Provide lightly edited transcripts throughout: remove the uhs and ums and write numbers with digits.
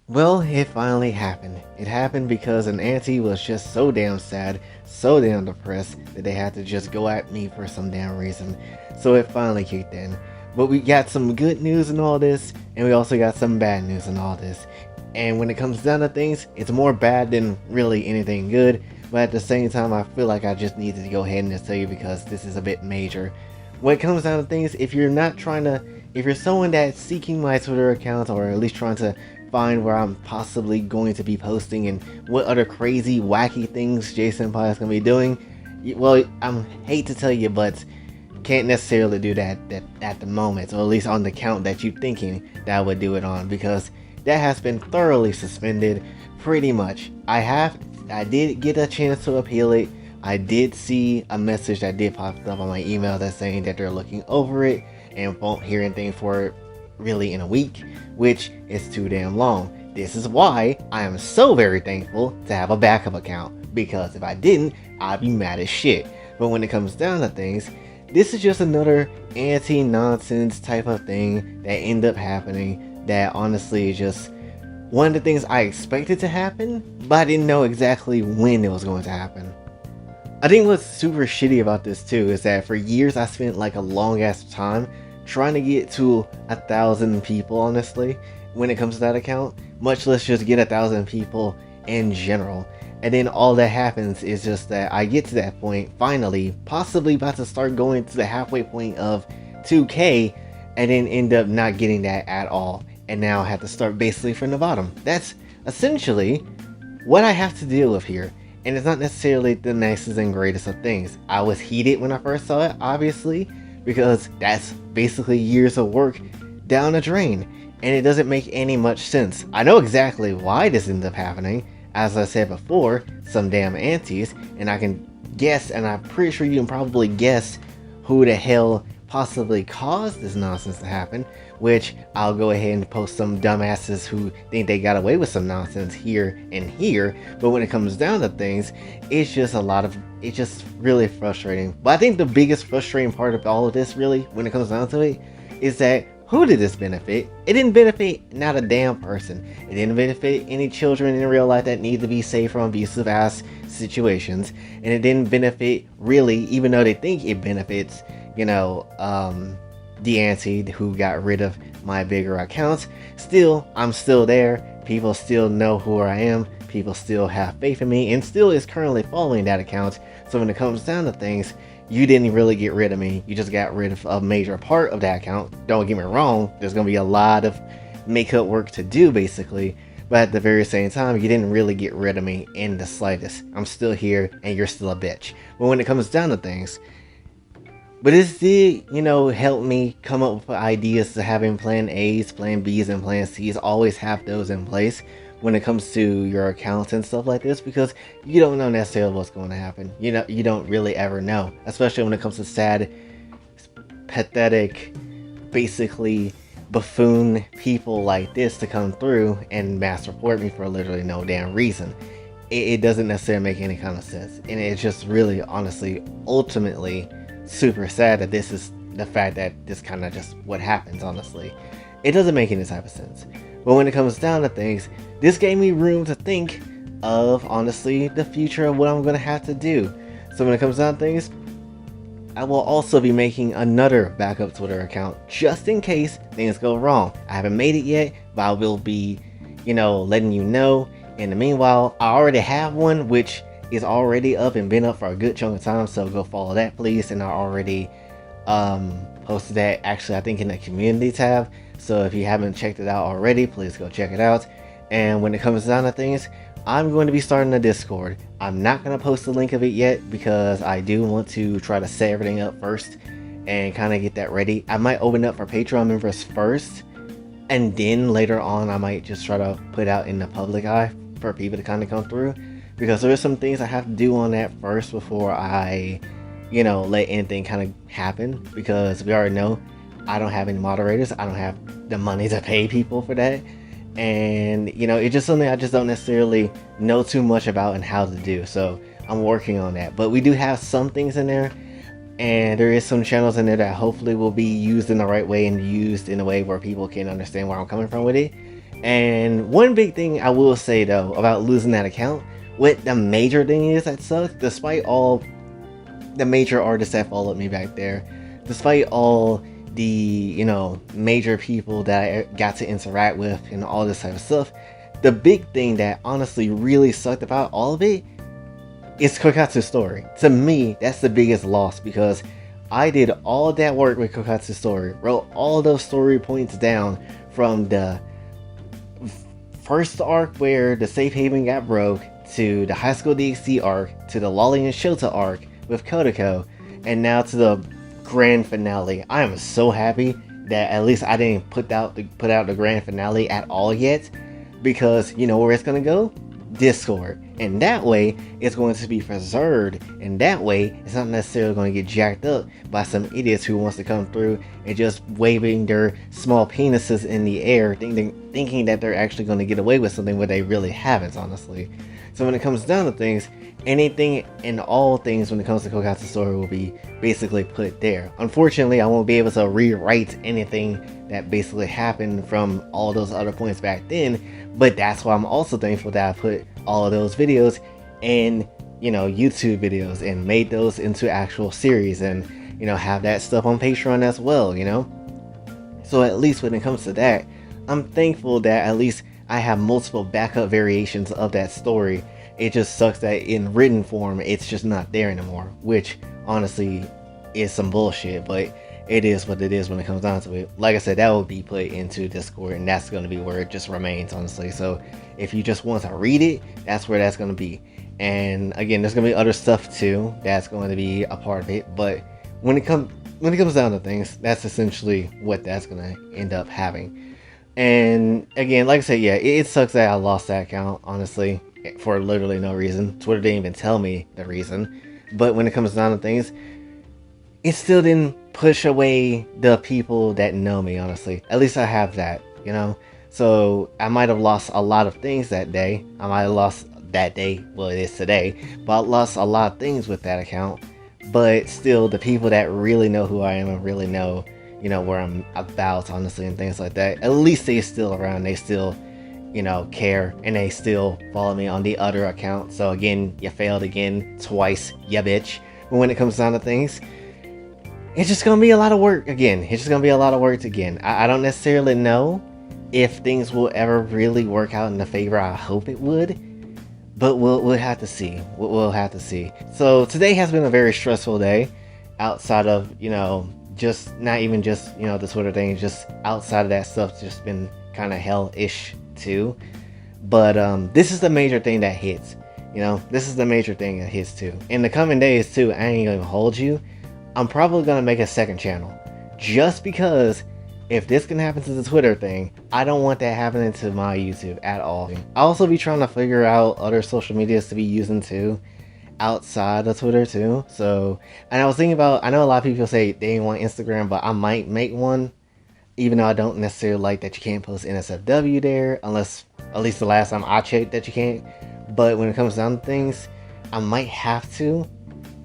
Well, it finally happened. It happened because an auntie was just so damn sad, so damn depressed that they had to just go at me for some damn reason. So it finally kicked in. But we got some good news in all this, and we also got some bad news in all this. And when it comes down to things, it's more bad than really anything good. But at the same time, I feel like I just needed to go ahead and just tell you because this is a bit major. When it comes down to things, if you're someone that's seeking my Twitter account or at least trying to find where I'm possibly going to be posting and what other crazy, wacky things Jason Pie is going to be doing, well, I hate to tell you, but can't necessarily do that at the moment, or at least on the account that you're thinking that I would do it on, because that has been thoroughly suspended, pretty much. I did get a chance to appeal it. I did see a message that did pop up on my email that's saying that they're looking over it and won't hear anything for it really in a week, which is too damn long. This is why I am so very thankful to have a backup account, because if I didn't, I'd be mad as shit. But when it comes down to things, this is just another anti-nonsense type of thing that ended up happening that honestly is just one of the things I expected to happen, but I didn't know exactly when it was going to happen. I think what's super shitty about this too is that for years I spent like a long ass time trying to get to 1,000 people, honestly, when it comes to that account, much less just get 1,000 people in general. And then all that happens is just that I get to that point, finally, possibly about to start going to the halfway point of 2K, and then end up not getting that at all. And now I have to start basically from the bottom. That's essentially what I have to deal with here. And it's not necessarily the nicest and greatest of things. I was heated when I first saw it, obviously, because that's basically years of work down the drain. And it doesn't make any much sense. I know exactly why this ends up happening. As I said before, some damn aunties, and I can guess, and I'm pretty sure you can probably guess who the hell possibly caused this nonsense to happen, which I'll go ahead and post some dumbasses who think they got away with some nonsense here and here, but when it comes down to things, it's just really frustrating. But I think the biggest frustrating part of all of this, really, when it comes down to it, is that who did this benefit? It didn't benefit not a damn person. It didn't benefit any children in real life that need to be safe from abusive ass situations. And it didn't benefit really, even though they think it benefits, the auntie who got rid of my bigger accounts. Still, I'm still there. People still know who I am. People still have faith in me and still is currently following that account. So when it comes down to things, you didn't really get rid of me. You just got rid of a major part of that account. Don't get me wrong, there's going to be a lot of makeup work to do, basically. But at the very same time, you didn't really get rid of me in the slightest. I'm still here, and you're still a bitch. But when it comes down to things, but this did, help me come up with ideas to having plan A's, plan B's, and plan C's. Always have those in place when it comes to your accounts and stuff like this, because you don't know necessarily what's going to happen. You don't really ever know, especially when it comes to sad, pathetic, basically buffoon people like this to come through and mass report me for literally no damn reason. It doesn't necessarily make any kind of sense, and it's just really, honestly, ultimately super sad that this is the fact that this kind of just what happens. Honestly, it doesn't make any type of sense. But when it comes down to things, this gave me room to think of, honestly, the future of what I'm going to have to do. So when it comes down to things, I will also be making another backup Twitter account just in case things go wrong. I haven't made it yet, but I will be, letting you know. In the meanwhile, I already have one, which is already up and been up for a good chunk of time, so go follow that, please. And I already posted that, actually, I think in the community tab. So if you haven't checked it out already, please go check it out. And when it comes down to things, I'm going to be starting a Discord. I'm not going to post the link of it yet because I do want to try to set everything up first and kind of get that ready. I might open up for Patreon members first, and then later on I might just try to put out in the public eye for people to kind of come through, because there's some things I have to do on that first before I, let anything kind of happen, because we already know I don't have any moderators. I don't have the money to pay people for that. And, it's just something I just don't necessarily know too much about and how to do. So I'm working on that. But we do have some things in there. And there is some channels in there that hopefully will be used in the right way and used in a way where people can understand where I'm coming from with it. And one big thing I will say though about losing that account, what the major thing is that sucks, despite all the major artists that followed me back there, despite all the, major people that I got to interact with and all this type of stuff, the big thing that honestly really sucked about all of it is Kokatsu's story. To me, that's the biggest loss because I did all that work with Kokatsu's story, wrote all those story points down from the first arc where the safe haven got broke, to the High School DxD arc, to the Lolly and Shota arc with Kodako, and now to the grand finale. I am so happy that at least I didn't put out the grand finale at all yet, because you know where it's gonna go? Discord, and that way it's going to be preserved, and that way it's not necessarily going to get jacked up by some idiots who wants to come through and just waving their small penises in the air, thinking that they're actually going to get away with something where they really haven't, honestly. So when it comes down to things, anything and all things when it comes to Kokatsu's story will be basically put there. Unfortunately, I won't be able to rewrite anything that basically happened from all those other points back then, but that's why I'm also thankful that I put all of those videos in, YouTube videos and made those into actual series, and, have that stuff on Patreon as well, So at least when it comes to that, I'm thankful that at least I have multiple backup variations of that story. It just sucks that in written form, it's just not there anymore, which honestly is some bullshit, but it is what it is when it comes down to it. Like I said, that will be put into Discord, and that's going to be where it just remains, honestly. So if you just want to read it, that's where that's going to be. And again, there's going to be other stuff too that's going to be a part of it, but when it comes down to things, that's essentially what that's going to end up having. And again, like I said, yeah, it sucks that I lost that account, honestly, for literally no reason. Twitter didn't even tell me the reason. But when it comes down to things, it still didn't push away the people that know me, honestly. At least I have that, So I might have lost a lot of things that day. I might have lost that day, well, it is today, but I lost a lot of things with that account. But still, the people that really know who I am and really know, where I'm about, honestly, and things like that, at least they're still around. They still, care, and they still follow me on the other account. So again, you failed again, twice, ya bitch. But when it comes down to things, it's just gonna be a lot of work again. It's just gonna be a lot of work again. I don't necessarily know if things will ever really work out in the favor I hope it would, but we'll have to see. We'll have to see. So today has been a very stressful day, outside of just not even just the Twitter thing. Just outside of that stuff, just been kind of hell-ish too. But this is the major thing that hits. This is the major thing that hits too. In the coming days too, I ain't gonna hold you, I'm probably gonna make a second channel, just because if this can happen to the Twitter thing, I don't want that happening to my YouTube at all. I'll also be trying to figure out other social medias to be using too, outside of Twitter too. So, and I was thinking about, I know a lot of people say they want Instagram, but I might make one, even though I don't necessarily like that you can't post NSFW there, unless, at least the last time I checked, that you can't. But when it comes down to things, I might have to,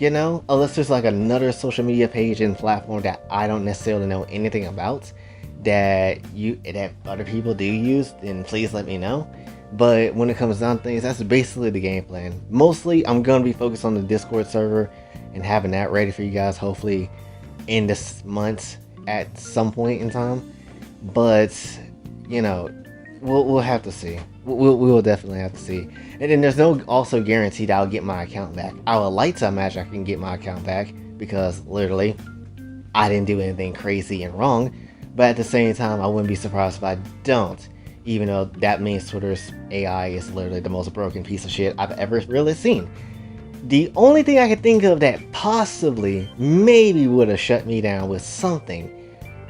unless there's like another social media page and platform that I don't necessarily know anything about, that other people do use, then please let me know. But when it comes down to things, that's basically the game plan. Mostly, I'm going to be focused on the Discord server and having that ready for you guys, hopefully in this month at some point in time. But, we'll have to see. We will definitely have to see. And then there's no also guarantee that I'll get my account back. I would like to imagine I can get my account back, because literally, I didn't do anything crazy and wrong. But at the same time, I wouldn't be surprised if I don't. Even though that means Twitter's AI is literally the most broken piece of shit I've ever really seen. The only thing I could think of that possibly, maybe would have shut me down with something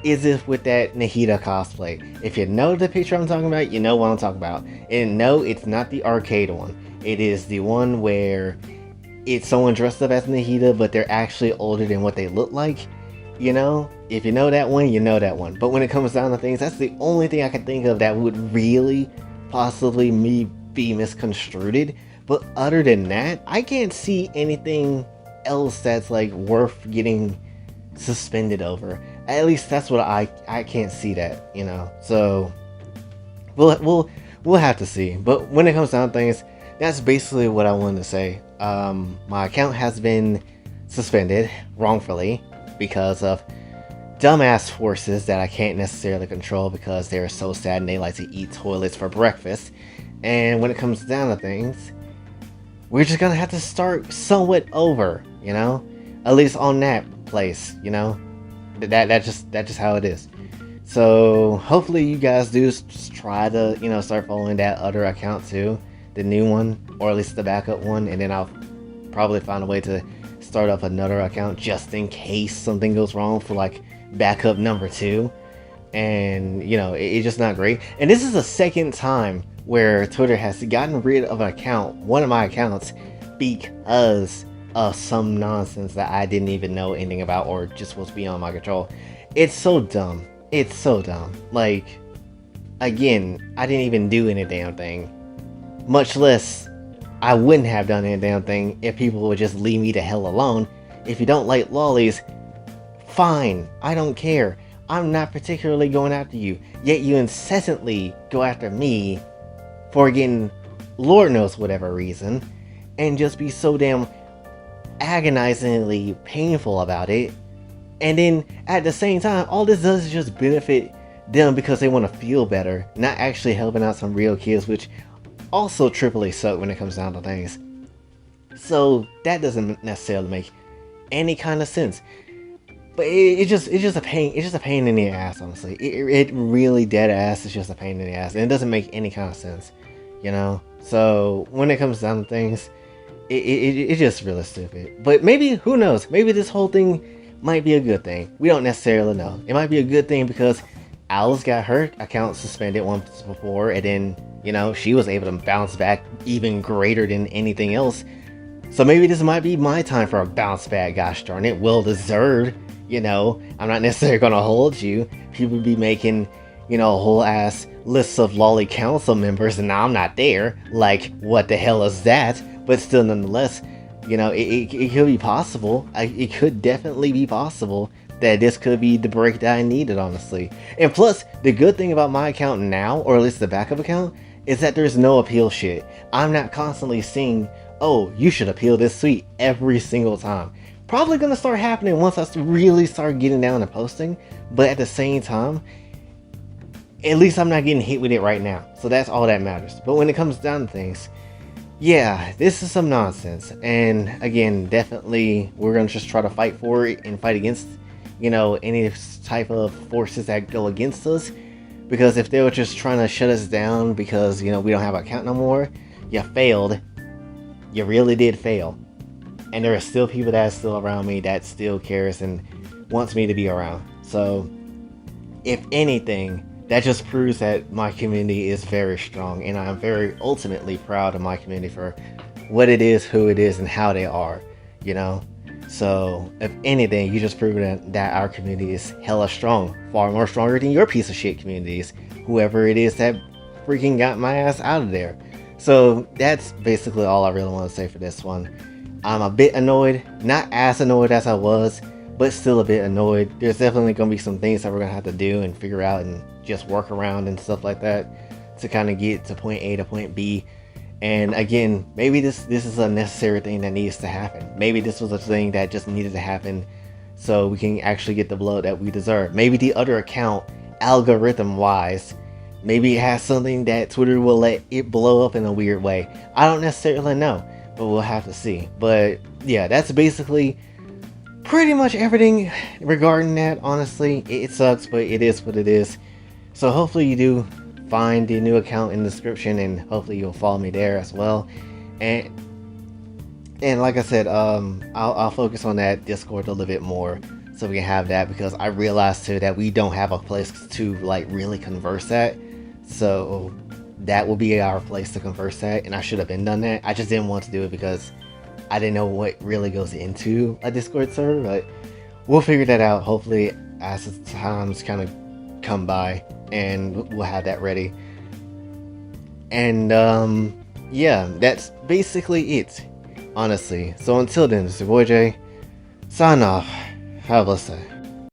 is if with that Nahida cosplay. If you know the picture I'm talking about, you know what I'm talking about. And no, it's not the arcade one. It is the one where it's someone dressed up as Nahida, but they're actually older than what they look like. If you know that one, you know that one. But when it comes down to things, that's the only thing I can think of that would really possibly be misconstrued. But other than that, I can't see anything else that's like worth getting suspended over. At least that's what I can't see that, So we'll have to see. But when it comes down to things, that's basically what I wanted to say. My account has been suspended wrongfully because of dumbass forces that I can't necessarily control because they're so sad and they like to eat toilets for breakfast. And when it comes down to things, we're just gonna have to start somewhat over, you know? At least on that place, you know? That's just how it is. So hopefully you guys do try to, start following that other account too, the new one, or at least the backup one, and then I'll probably find a way to start up another account just in case something goes wrong for like backup number 2. And it's just not great. And this is the second time where Twitter has gotten rid of an account, one of my accounts, because of some nonsense that I didn't even know anything about or just was beyond my control. It's so dumb. It's so dumb. Like, again, I didn't even do any damn thing. Much less, I wouldn't have done any damn thing if people would just leave me the hell alone. If you don't like lollies, fine. I don't care. I'm not particularly going after you. Yet you incessantly go after me for getting Lord knows whatever reason. And just be so damn agonizingly painful about it. And then at the same time, all this does is just benefit them because they want to feel better, not actually helping out some real kids, which also triply suck when it comes down to things. So that doesn't necessarily make any kind of sense. But it's just a pain. It's just a pain in the ass, honestly. It really dead ass is just a pain in the ass, and it doesn't make any kind of sense, So when it comes down to things, it's just really stupid. But maybe, who knows? Maybe this whole thing might be a good thing. We don't necessarily know. It might be a good thing because Alice got her account suspended once before, and then, she was able to bounce back even greater than anything else. So maybe this might be my time for a bounce back, gosh darn it. Well deserved, I'm not necessarily gonna hold you. People be making, a whole ass list of lolly council members, and now I'm not there. Like, what the hell is that? But still, nonetheless, it could be possible. It could definitely be possible that this could be the break that I needed, honestly. And plus, the good thing about my account now, or at least the backup account, is that there's no appeal shit. I'm not constantly seeing, oh, you should appeal this tweet every single time. Probably gonna start happening once I really start getting down to posting, but at the same time, at least I'm not getting hit with it right now. So that's all that matters. But when it comes down to things, yeah, this is some nonsense. And again, definitely we're gonna just try to fight for it and fight against, any type of forces that go against us. Because if they were just trying to shut us down because, we don't have an account no more, you failed. You really did fail. And there are still people that are still around me that still cares and wants me to be around. So, if anything, that just proves that my community is very strong, and I'm very ultimately proud of my community for what it is, who it is, and how they are, So, if anything, you just proven that our community is hella strong, far more stronger than your piece of shit communities, whoever it is that freaking got my ass out of there. So, that's basically all I really want to say for this one. I'm a bit annoyed, not as annoyed as I was, but still a bit annoyed. There's definitely going to be some things that we're going to have to do and figure out and just work around and stuff like that to kind of get to point A to point B. And again, maybe this is a necessary thing that needs to happen. Maybe this was a thing that just needed to happen so we can actually get the blow that we deserve. Maybe the other account, algorithm wise, maybe it has something that Twitter will let it blow up in a weird way. I don't necessarily know, but we'll have to see. But yeah, that's basically pretty much everything regarding that. Honestly, it sucks, but it is what it is. So hopefully you do find the new account in the description, and hopefully you'll follow me there as well. And like I said, I'll focus on that Discord a little bit more so we can have that, because I realized too that we don't have a place to like really converse at. So that will be our place to converse at, and I should have been done that. I just didn't want to do it because I didn't know what really goes into a Discord server, but we'll figure that out hopefully as the times kind of come by, and we'll have that ready. And yeah, that's basically it, honestly. So until then, it's your boy Jay, sign off. Have a blessed day.